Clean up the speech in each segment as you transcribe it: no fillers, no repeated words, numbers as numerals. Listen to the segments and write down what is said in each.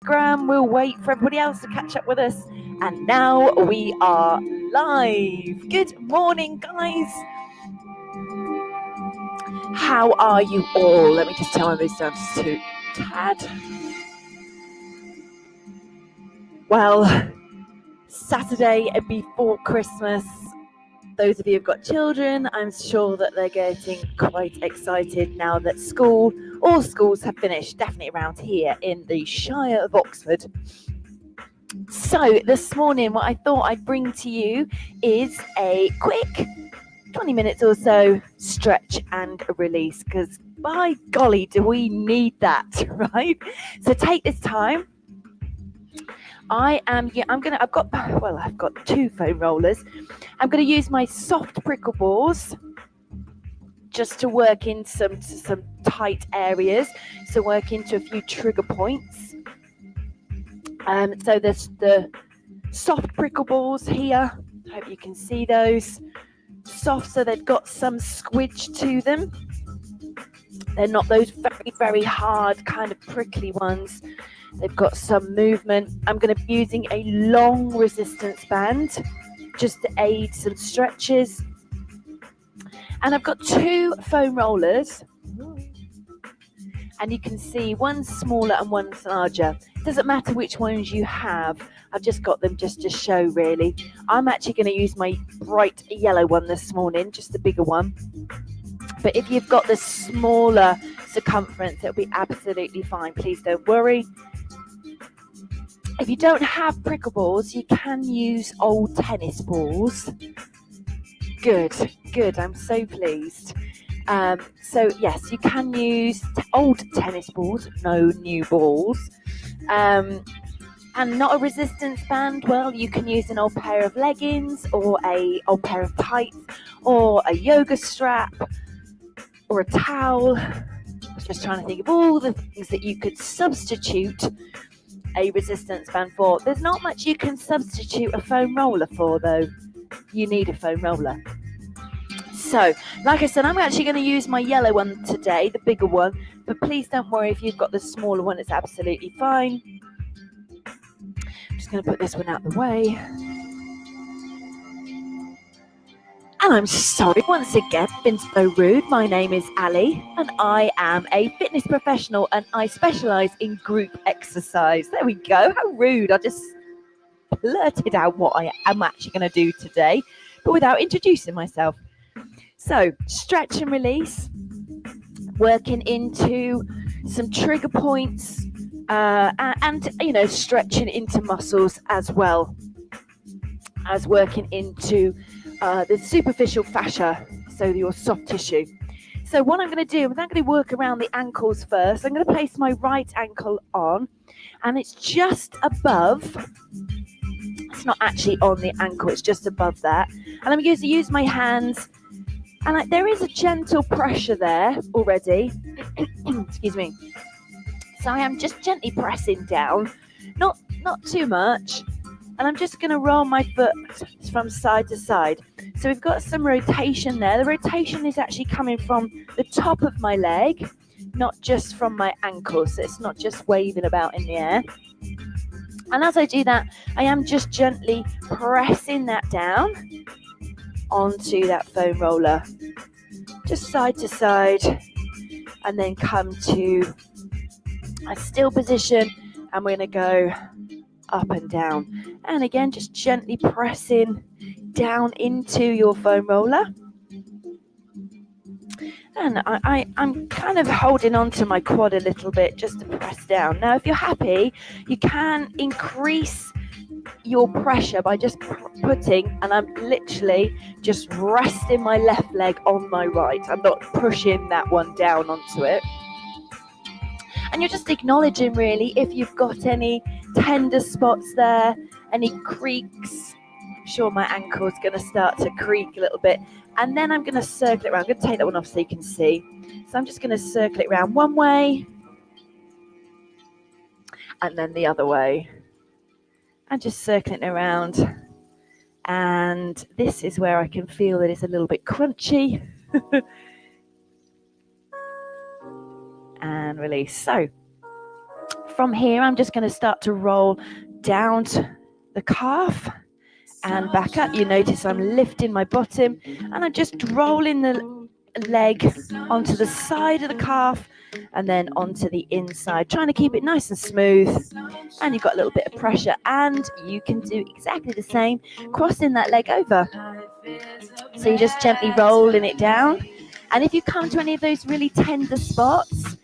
Instagram. We'll wait for everybody else to catch up with us. And now we are live. Good morning, guys. How are you all? Let me just turn this down to a tad. Well, Saturday before Christmas. Those of you who've got children, I'm sure that they're getting quite excited now that all schools have finished, definitely around here in the Shire of Oxford. So this morning, what I thought I'd bring to you is a quick 20 minutes or so stretch and release, because by golly, do we need that, right? So take this time. I've got 2 foam rollers. I'm going to use my soft prickle balls just to work in some tight areas, so work into a few trigger points. So there's the soft prickle balls here. I hope you can see those. Soft, so they've got some squidge to them. They're not those very, very hard kind of prickly ones. They've got some movement. I'm going to be using a long resistance band just to aid some stretches. And I've got 2 foam rollers. And you can see one's smaller and one's larger. It doesn't matter which ones you have. I've just got them just to show, really. I'm actually going to use my bright yellow one this morning, just the bigger one. But if you've got the smaller circumference, it'll be absolutely fine. Please don't worry. If you don't have prickle balls, you can use old tennis balls. Good. I'm so pleased. So yes, you can use old tennis balls, no new balls. And not a resistance band, well, you can use an old pair of leggings or an old pair of tights or a yoga strap or a towel. I was just trying to think of all the things that you could substitute a resistance band for. There's not much you can substitute a foam roller for, though. You need a foam roller. So, like I said, I'm actually going to use my yellow one today, the bigger one, but please don't worry if you've got the smaller one, it's absolutely fine. I'm just going to put this one out of the way. And I'm sorry once again, I've been so rude. My name is Ali and I am a fitness professional and I specialise in group exercise. There we go. How rude. I just blurted out what I am actually going to do today, but without introducing myself. So, stretch and release, working into some trigger points and stretching into muscles as well as working into the superficial fascia, so your soft tissue. So what I'm going to do is I'm going to work around the ankles first. I'm going to place my right ankle on, and it's just above. It's not actually on the ankle, it's just above that. And I'm going to use my hands, and there is a gentle pressure there already. Excuse me. So I am just gently pressing down, not too much. And I'm just going to roll my foot from side to side. So we've got some rotation there. The rotation is actually coming from the top of my leg, not just from my ankle. So it's not just waving about in the air. And as I do that, I am just gently pressing that down onto that foam roller. Just side to side. And then come to a still position. And we're going to go up and down, and again just gently pressing down into your foam roller. And I'm kind of holding on to my quad a little bit just to press down. Now if you're happy, you can increase your pressure by just putting, and I'm literally just resting my left leg on my right. I'm not pushing that one down onto it. And you're just acknowledging really if you've got any tender spots there, any creaks. I'm sure my ankle's going to start to creak a little bit. And then I'm going to circle it around. I'm going to take that one off so you can see. So I'm just going to circle it around one way and then the other way. And just circling it around. And this is where I can feel that it's a little bit crunchy. And release. So From here, I'm just going to start to roll down to the calf and back up. You notice I'm lifting my bottom and I'm just rolling the leg onto the side of the calf and then onto the inside, trying to keep it nice and smooth. And you've got a little bit of pressure, and you can do exactly the same, crossing that leg over. So you're just gently rolling it down. And if you come to any of those really tender spots,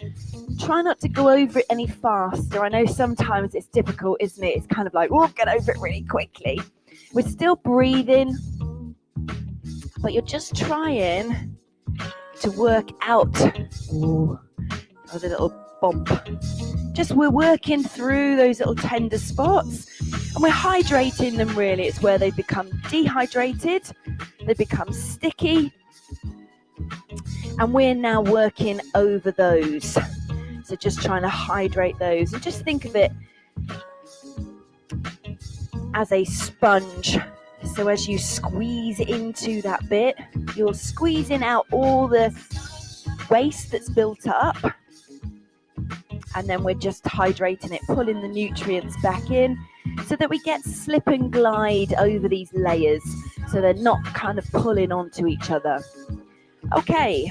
try not to go over it any faster. I know sometimes it's difficult, isn't it? It's kind of like, oh, get over it really quickly. We're still breathing, but you're just trying to work out. Ooh, a little bump. Just we're working through those little tender spots, and we're hydrating them. Really, it's where they become dehydrated, they become sticky, and we're now working over those. So just trying to hydrate those, and just think of it as a sponge. So as you squeeze into that bit, you're squeezing out all the waste that's built up, and then we're just hydrating it, pulling the nutrients back in so that we get slip and glide over these layers so they're not kind of pulling onto each other. Okay,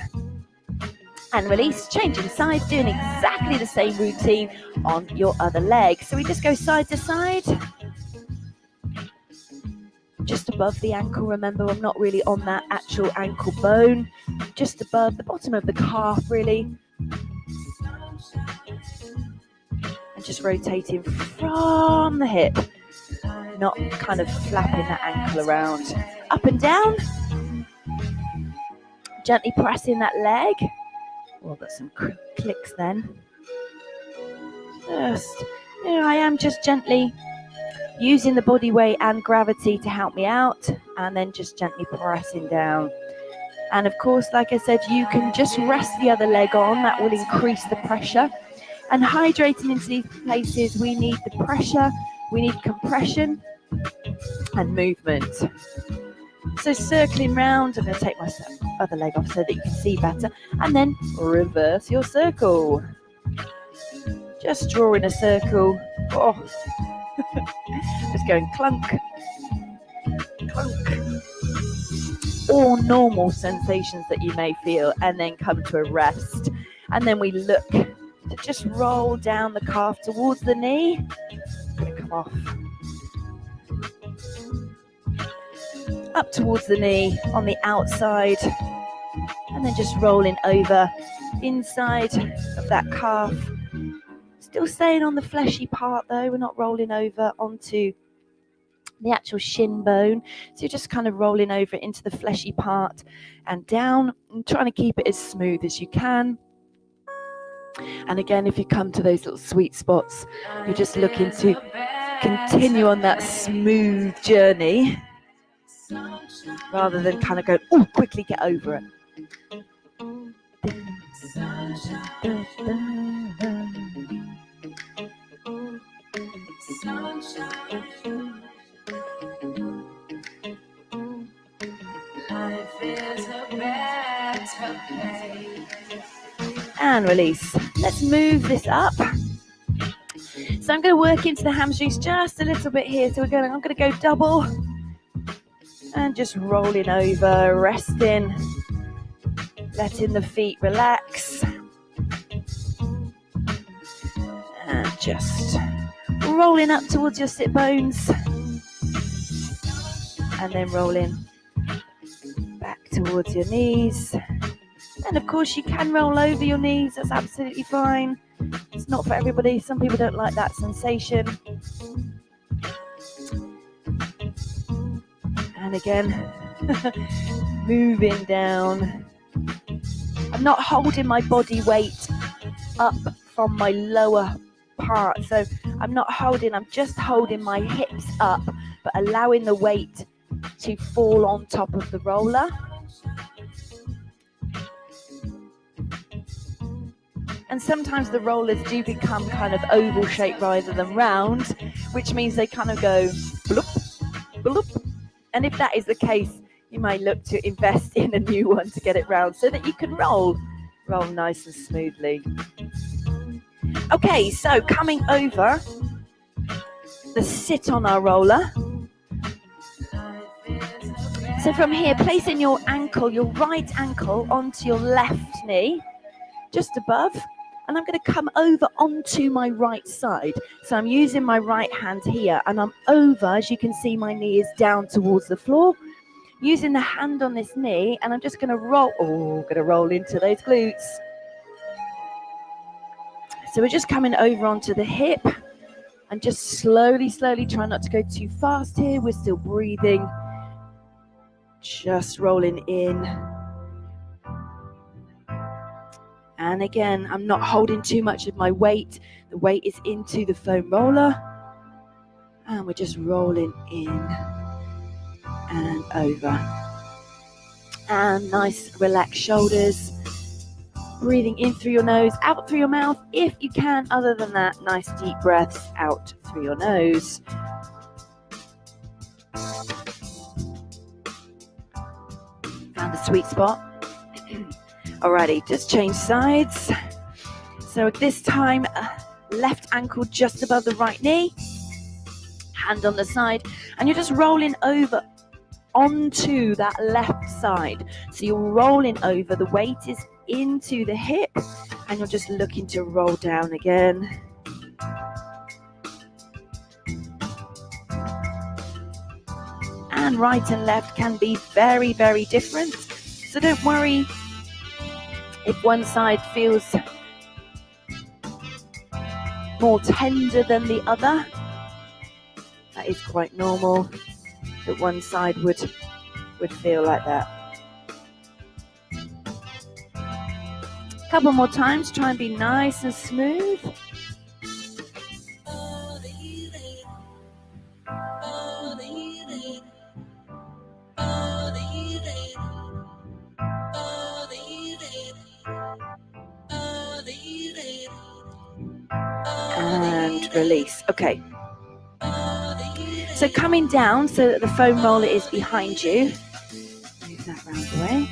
and release, changing side, doing exactly the same routine on your other leg. So we just go side to side, just above the ankle. Remember, I'm not really on that actual ankle bone, just above the bottom of the calf, really. And just rotating from the hip, not kind of flapping that ankle around. Up and down, gently pressing that leg. Oh, got some clicks then. Just, I am just gently using the body weight and gravity to help me out, and then just gently pressing down. And of course, like I said, you can just rest the other leg on. That will increase the pressure. And hydrating into these places, we need the pressure, we need compression and movement. So circling round, I'm going to take my other leg off so that you can see better, and then reverse your circle. Just drawing a circle. Oh. Just going clunk, clunk. All normal sensations that you may feel, and then come to a rest. And then we look to just roll down the calf towards the knee. I'm going to come off. Up towards the knee on the outside, and then just rolling over inside of that calf. Still staying on the fleshy part though, we're not rolling over onto the actual shin bone. So you're just kind of rolling over into the fleshy part and down, and trying to keep it as smooth as you can. And again, if you come to those little sweet spots, you're just looking to continue on that smooth journey rather than kind of go, oh, quickly get over it. And release. Let's move this up. So I'm going to work into the hamstrings just a little bit here. So I'm going to go double and just rolling over, resting, letting the feet relax, and just rolling up towards your sit bones, and then rolling back towards your knees. And of course you can roll over your knees, that's absolutely fine. It's not for everybody. Some people don't like that sensation. And again, moving down. I'm not holding my body weight up from my lower part. So I'm not holding, I'm just holding my hips up, but allowing the weight to fall on top of the roller. And sometimes the rollers do become kind of oval shaped rather than round, which means they kind of go bloop, bloop. And if that is the case, you might look to invest in a new one to get it round so that you can roll nice and smoothly. Okay, so coming over the sit on our roller. So from here, placing your ankle, your right ankle onto your left knee, just above. And I'm going to come over onto my right side. So I'm using my right hand here and I'm over, as you can see, my knee is down towards the floor. Using the hand on this knee, and I'm just going to roll into those glutes. So we're just coming over onto the hip and just slowly try not to go too fast here. We're still breathing. Just rolling in. And again, I'm not holding too much of my weight. The weight is into the foam roller. And we're just rolling in and over. And nice relaxed shoulders. Breathing in through your nose, out through your mouth if you can. Other than that, nice deep breaths out through your nose. Found the sweet spot. Alrighty, just change sides. So this time, left ankle just above the right knee. Hand on the side. And you're just rolling over onto that left side. So you're rolling over, the weight is into the hip, and you're just looking to roll down again. And right and left can be very, very different. So don't worry if one side feels more tender than the other. That is quite normal. That one side would feel like that. Couple more times, try and be nice and smooth. And release. Okay. So coming down so that the foam roller is behind you. Move that round the way.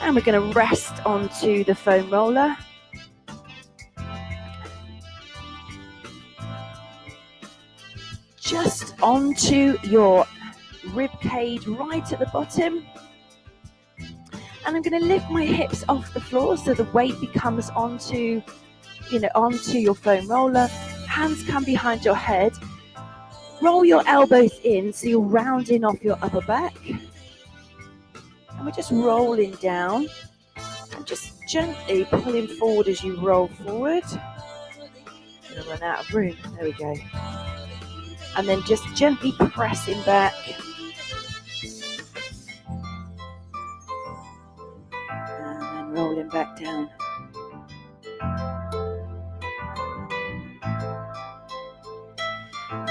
And we're going to rest onto the foam roller. Just onto your rib cage right at the bottom. And I'm going to lift my hips off the floor so the weight becomes onto your foam roller. Hands come behind your head. Roll your elbows in so you're rounding off your upper back. And we're just rolling down and just gently pulling forward as you roll forward. I'm going to run out of room. There we go. And then just gently pressing back. And then rolling back down.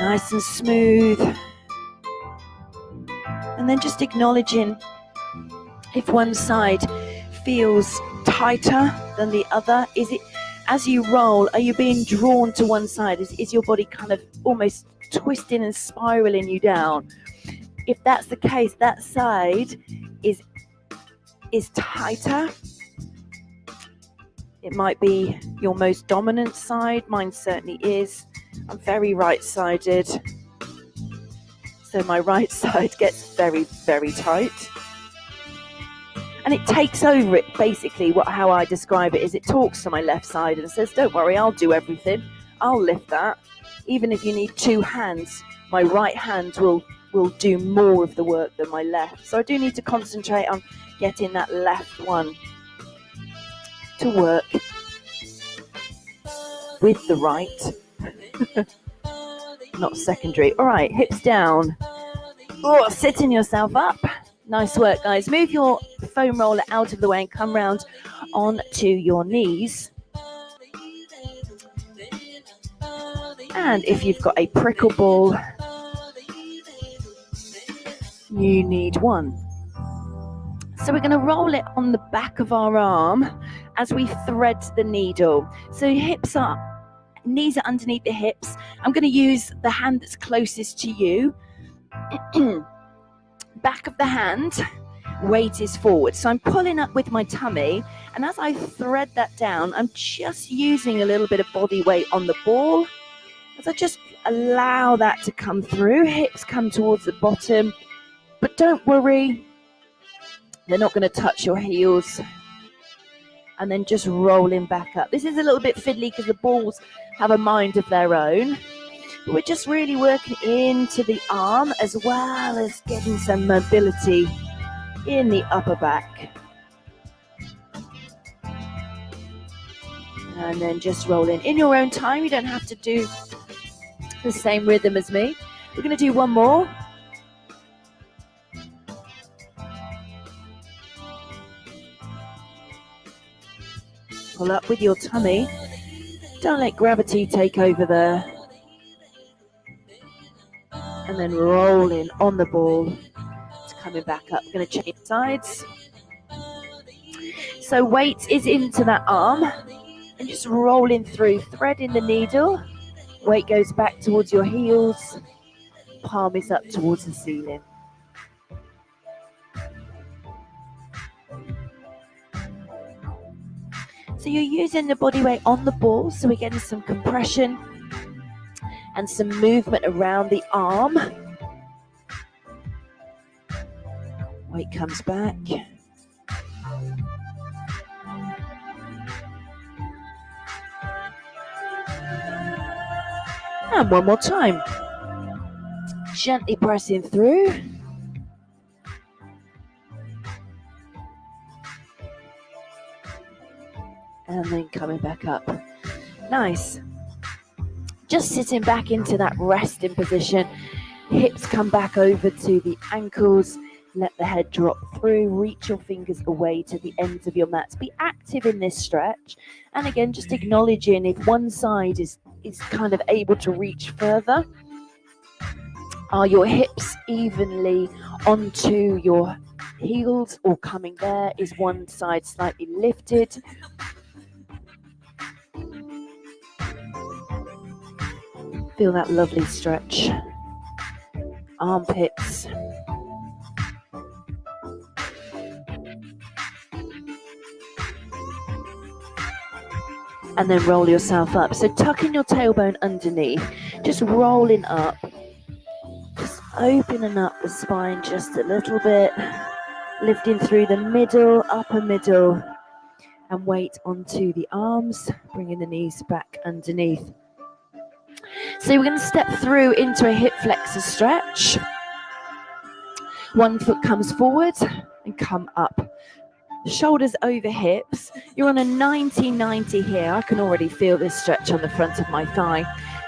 Nice and smooth. And then just acknowledging if one side feels tighter than the other. Is it, as you roll, are you being drawn to one side? Is your body kind of almost twisting and spiraling you down? If that's the case, that side is tighter. It might be your most dominant side. Mine certainly is. I'm very right-sided. So my right side gets very, very tight. And it takes over it, basically. How I describe it is it talks to my left side and says, don't worry, I'll do everything. I'll lift that. Even if you need two hands, my right hand will do more of the work than my left. So I do need to concentrate on getting that left one to work with the right. Not secondary. All right, hips down. Oh, sitting yourself up. Nice work, guys. Move your foam roller out of the way and come round onto your knees. And if you've got a prickle ball, you need one. So we're going to roll it on the back of our arm as we thread the needle. So knees are underneath the hips. I'm going to use the hand that's closest to you. Back of the hand, weight is forward. So I'm pulling up with my tummy And as I thread that down, I'm just using a little bit of body weight on the ball. As I just allow that to come through, hips come towards the bottom, but don't worry, they're not going to touch your heels. And then just rolling back up. This is a little bit fiddly because the balls have a mind of their own. But we're just really working into the arm as well as getting some mobility in the upper back. And then just rolling in your own time. You don't have to do the same rhythm as me. We're going to do one more. Pull up with your tummy. Don't let gravity take over there. And then rolling on the ball. It's coming back up. Going to change sides. So weight is into that arm. And just rolling through, threading the needle. Weight goes back towards your heels. Palm is up towards the ceiling. So you're using the body weight on the ball, so we're getting some compression and some movement around the arm. Weight comes back. And one more time. Gently pressing through. And then coming back up. Nice. Just sitting back into that resting position. Hips come back over to the ankles. Let the head drop through. Reach your fingers away to the ends of your mats. Be active in this stretch. And again, just acknowledging if one side is kind of able to reach further. Are your hips evenly onto your heels or coming there? Is one side slightly lifted? Feel that lovely stretch. Armpits. And then roll yourself up. So tucking your tailbone underneath, just rolling up, just opening up the spine just a little bit, lifting through the middle, upper middle, and weight onto the arms, bringing the knees back underneath. So we're going to step through into a hip flexor stretch. One foot comes forward and come up. Shoulders over hips. You're on a 90-90 here. I can already feel this stretch on the front of my thigh.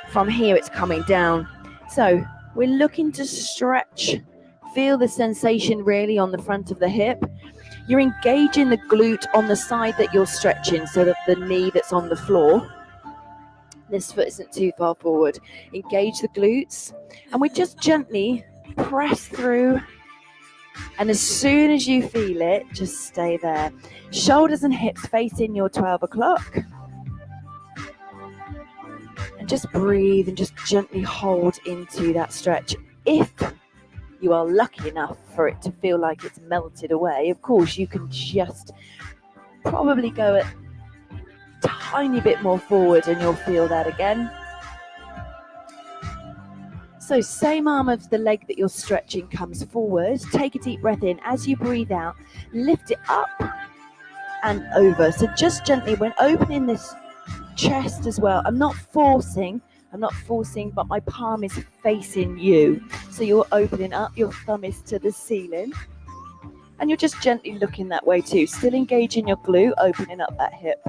From here, it's coming down. So we're looking to stretch. Feel the sensation really on the front of the hip. You're engaging the glute on the side that you're stretching, so that the knee that's on the floor, this foot isn't too far forward. Engage the glutes. And we just gently press through. And as soon as you feel it, just stay there. Shoulders and hips facing your 12 o'clock. And just breathe and just gently hold into that stretch. If you are lucky enough for it to feel like it's melted away, of course, you can just probably go a tiny bit more forward and you'll feel that again. So same arm of the leg that you're stretching comes forward. Take a deep breath in. As you breathe out, lift it up and over. So just gently, when opening this chest as well, I'm not forcing, but my palm is facing you. So you're opening up, your thumb is to the ceiling. And you're just gently looking that way too. Still engaging your glute, opening up that hip.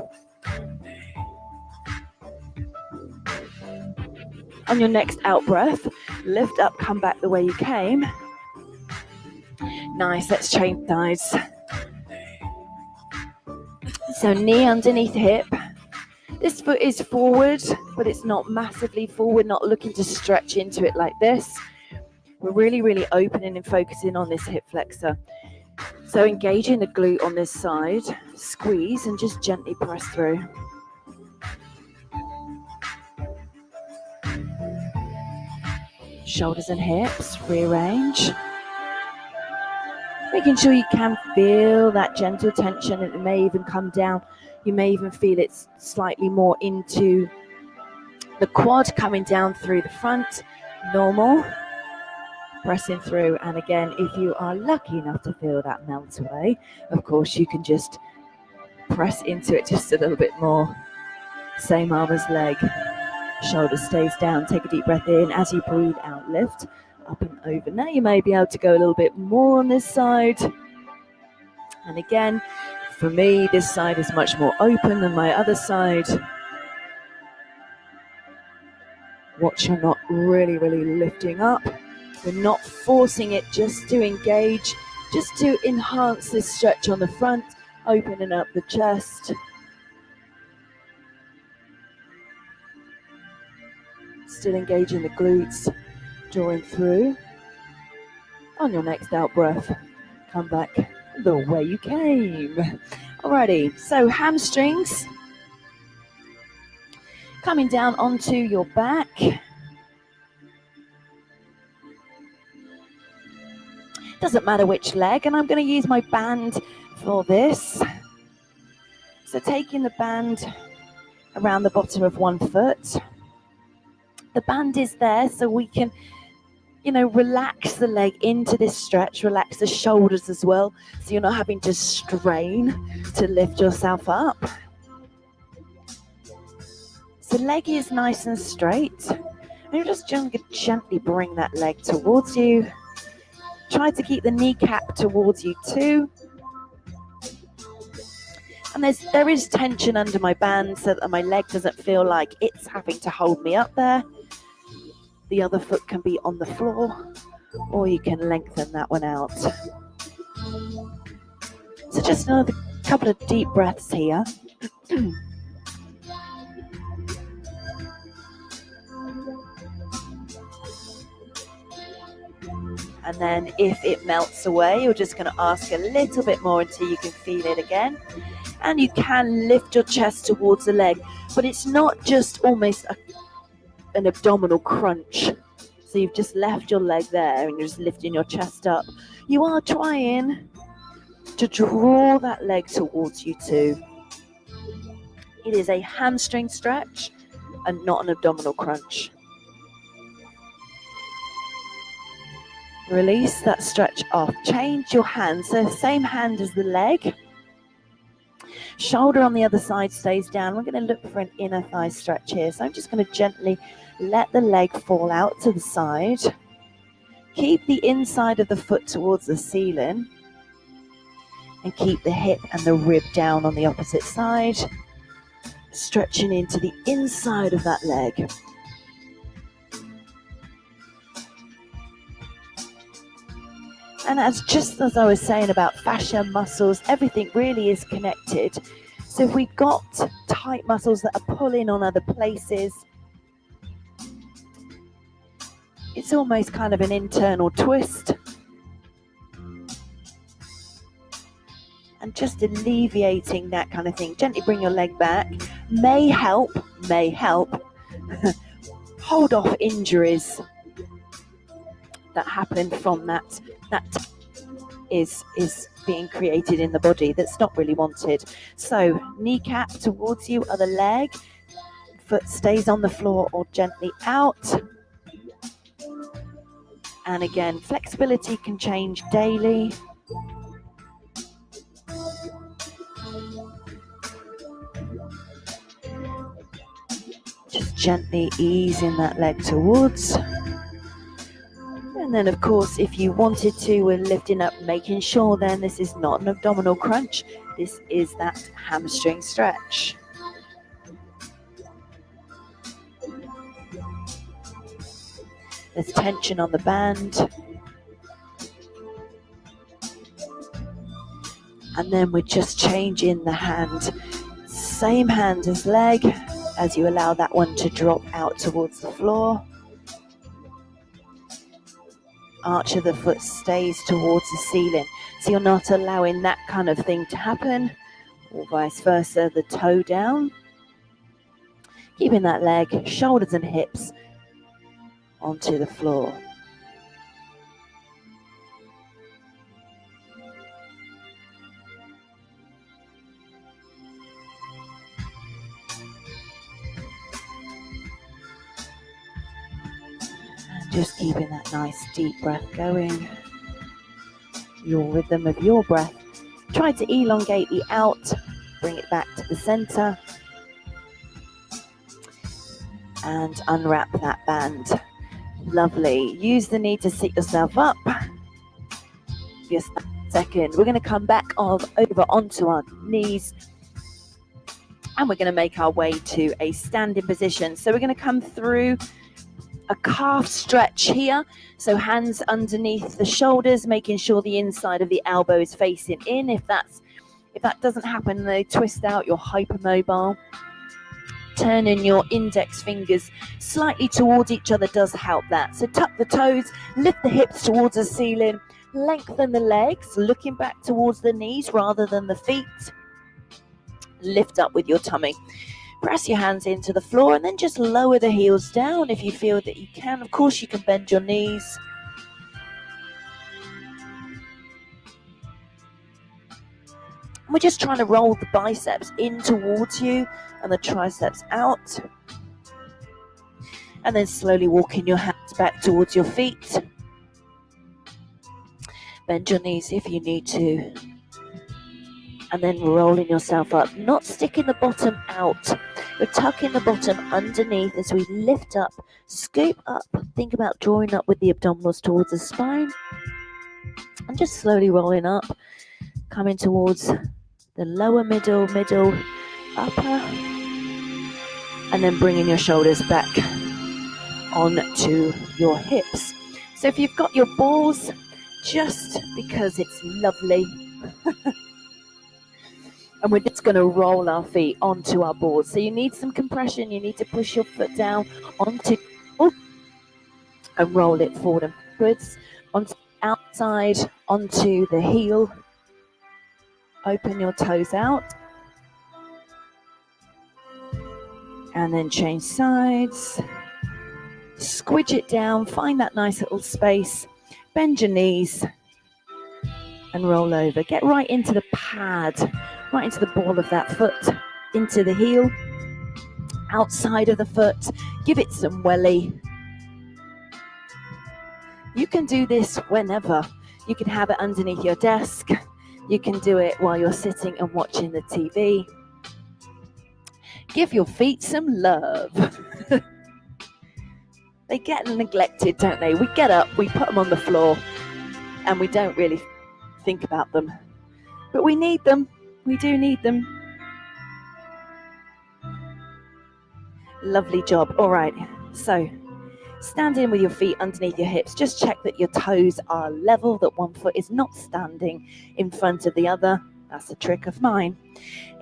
On your next out breath, lift up, come back the way you came. Nice, let's change thighs. So knee underneath hip. This foot is forward, but it's not massively forward, not looking to stretch into it like this. We're really, really opening and focusing on this hip flexor. So engaging the glute on this side, squeeze and just gently press through. Shoulders and hips, rearrange. Making sure you can feel that gentle tension, and it may even come down. You may even feel it slightly more into the quad, coming down through the front. Normal. Pressing through, and again, if you are lucky enough to feel that melt away, of course you can just press into it just a little bit more. Same arm as leg. Shoulder stays down. Take a deep breath in. As you breathe out, lift up and over. Now you may be able to go a little bit more on this side. And again, for me, this side is much more open than my other side. Watch you're not really lifting up. We're not forcing it, just to engage, just to enhance this stretch on the front, opening up the chest. Still engaging the glutes, drawing through. On your next out breath, come back the way you came. Alrighty, so hamstrings coming down onto your back. Doesn't matter which leg, and I'm going to use my band for this. So taking the band around the bottom of one foot. The band is there so we can, relax the leg into this stretch, relax the shoulders as well, so you're not having to strain to lift yourself up. So leg is nice and straight, and you're just gently bring that leg towards you. Try to keep the kneecap towards you too. And there is tension under my band so that my leg doesn't feel like it's having to hold me up there. The other foot can be on the floor, or you can lengthen that one out. So just another couple of deep breaths here. And then if it melts away, you're just going to ask a little bit more until you can feel it again. And you can lift your chest towards the leg, but it's not just almost an abdominal crunch. So you've just left your leg there and you're just lifting your chest up. You are trying to draw that leg towards you too. It is a hamstring stretch and not an abdominal crunch. Release that stretch off. Change your hand. So same hand as the leg. Shoulder on the other side stays down. We're going to look for an inner thigh stretch here. So I'm just going to gently let the leg fall out to the side. Keep the inside of the foot towards the ceiling. And keep the hip and the rib down on the opposite side. Stretching into the inside of that leg. And just as I was saying about fascia, muscles, everything really is connected. So if we've got tight muscles that are pulling on other places, it's almost kind of an internal twist. And just alleviating that kind of thing. Gently bring your leg back. May help. Hold off injuries that happen from that is being created in the body that's not really wanted. So kneecap towards you, other leg, foot stays on the floor or gently out. And again, flexibility can change daily. Just gently easing that leg towards. And then, of course, if you wanted to, we're lifting up, making sure then this is not an abdominal crunch. This is that hamstring stretch. There's tension on the band. And then we're just changing the hand. Same hand as leg, as you allow that one to drop out towards the floor. Arch of the foot stays towards the ceiling. So you're not allowing that kind of thing to happen, or vice versa, the toe down. Keeping that leg, shoulders and hips onto the floor. Just keeping that nice deep breath going. Your rhythm of your breath. Try to elongate the out, bring it back to the center, and unwrap that band. Lovely. Use the knee to sit yourself up. Just a second. We're going to come back over onto our knees, and we're going to make our way to a standing position. So we're going to come through a calf stretch here. So hands underneath the shoulders, making sure the inside of the elbow is facing in. If that doesn't happen, they twist out, you're hypermobile. Turning your index fingers slightly towards each other does help that. So tuck the toes, lift the hips towards the ceiling, lengthen the legs, looking back towards the knees rather than the feet. Lift up with your tummy. Press your hands into the floor and then just lower the heels down if you feel that you can. Of course, you can bend your knees. We're just trying to roll the biceps in towards you and the triceps out. And then slowly walking your hands back towards your feet. Bend your knees if you need to. And then rolling yourself up, not sticking the bottom out. We're tucking the bottom underneath as we lift up, scoop up. Think about drawing up with the abdominals towards the spine. And just slowly rolling up, coming towards the lower middle, upper. And then bringing your shoulders back onto your hips. So if you've got your balls, just because it's lovely, and we're just going to roll our feet onto our boards. So you need some compression. You need to push your foot down onto and roll it forward and backwards, onto the outside, onto the heel. Open your toes out. And then change sides. Squidge it down. Find that nice little space. Bend your knees and roll over. Get right into the pad, right into the ball of that foot, into the heel, outside of the foot. Give it some welly. You can do this whenever. You can have it underneath your desk. You can do it while you're sitting and watching the TV. Give your feet some love. They get neglected, don't they? We get up, we put them on the floor, and we don't really think about them. But we need them. We do need them. Lovely job. All right. So stand in with your feet underneath your hips. Just check that your toes are level, that one foot is not standing in front of the other. That's a trick of mine.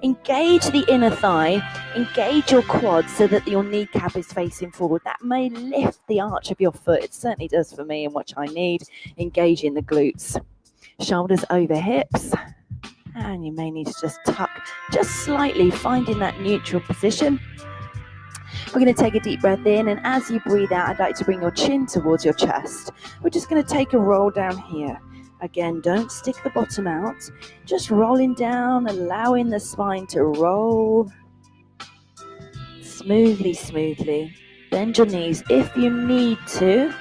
Engage the inner thigh. Engage your quads so that your kneecap is facing forward. That may lift the arch of your foot. It certainly does for me and what I need. Engaging the glutes. Shoulders over hips. And you may need to just tuck just slightly, finding that neutral position. We're going to take a deep breath in, and as you breathe out, I'd like to bring your chin towards your chest. We're just going to take a roll down here. Again, don't stick the bottom out. Just rolling down, allowing the spine to roll smoothly, smoothly. Bend your knees if you need to.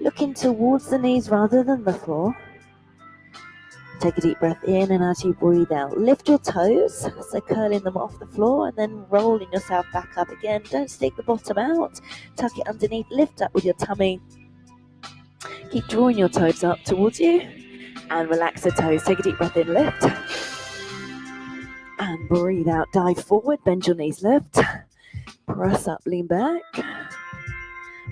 Looking towards the knees rather than the floor. Take a deep breath in, and as you breathe out, lift your toes, so curling them off the floor and then rolling yourself back up again. Don't stick the bottom out, tuck it underneath, lift up with your tummy. Keep drawing your toes up towards you and relax the toes. Take a deep breath in, lift. And breathe out, dive forward, bend your knees, lift. Press up, lean back.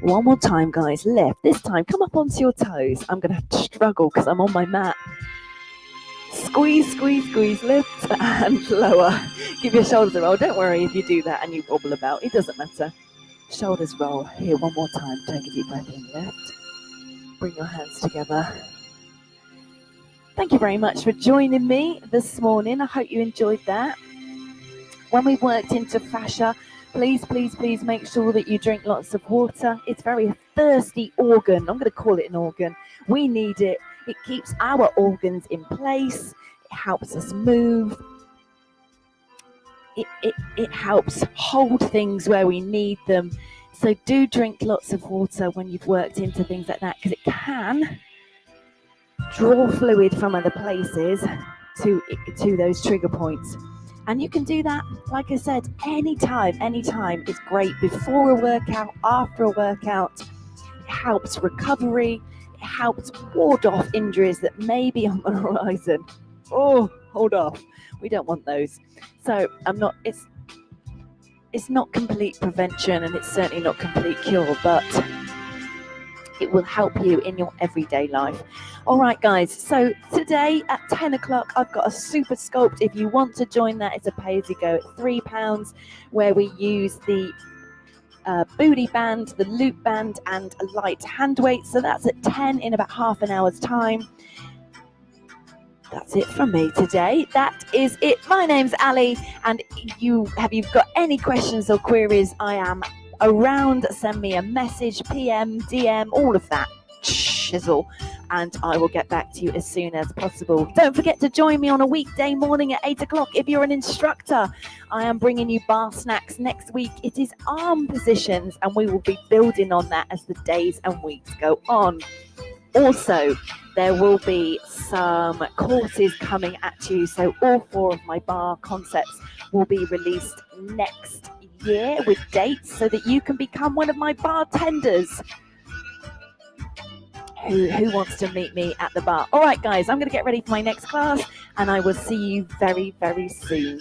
One more time, guys, lift. This time, come up onto your toes. I'm going to struggle because I'm on my mat. Squeeze, squeeze, squeeze, lift and lower. Give your shoulders a roll. Don't worry if you do that and you wobble about. It doesn't matter. Shoulders roll. Here, one more time. Take a deep breath in, lift. Bring your hands together. Thank you very much for joining me this morning. I hope you enjoyed that. When we've worked into fascia, please, please, please make sure that you drink lots of water. It's a very thirsty organ. I'm going to call it an organ. We need it. It keeps our organs in place. It helps us move. It helps hold things where we need them. So do drink lots of water when you've worked into things like that, because it can draw fluid from other places to those trigger points. And you can do that, like I said, anytime. It's great before a workout, after a workout. It helps recovery. It helps ward off injuries that may be on the horizon. Oh, hold off. We don't want those. So it's not complete prevention, and it's certainly not complete cure, but it will help you in your everyday life. All right, guys. So today at 10 o'clock, I've got a super sculpt. If you want to join that, it's a pay-as-you-go at £3, where we use the booty band, the loop band, and a light hand weight. So that's at 10 in about half an hour's time. That's it from me today. That is it. My name's Ali, and you've got any questions or queries, I am around. Send me a message, PM, DM, all of that shizzle, and I will get back to you as soon as possible. Don't forget to join me on a weekday morning at 8 o'clock if you're an instructor. I am bringing you bar snacks next week. It is arm positions, and we will be building on that as the days and weeks go on. Also, there will be some courses coming at you. So all 4 of my bar concepts will be released next year with dates, so that you can become one of my bartenders. Who wants to meet me at the bar? All right, guys, I'm going to get ready for my next class, and I will see you very, very soon.